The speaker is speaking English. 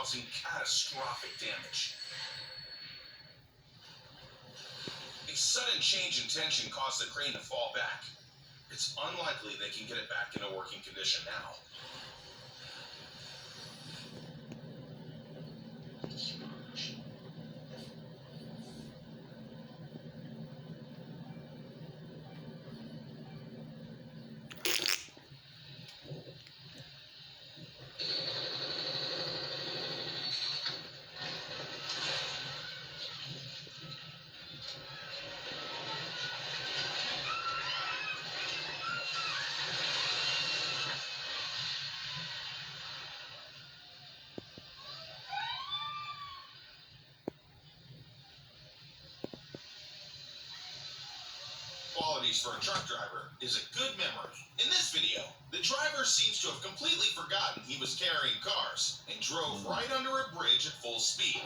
causing catastrophic damage. A sudden change in tension caused the crane to fall back. It's unlikely they can get it back into working condition now. Qualities for a truck driver is a good memory. In this video, the driver seems to have completely forgotten he was carrying cars and drove right under a bridge at full speed.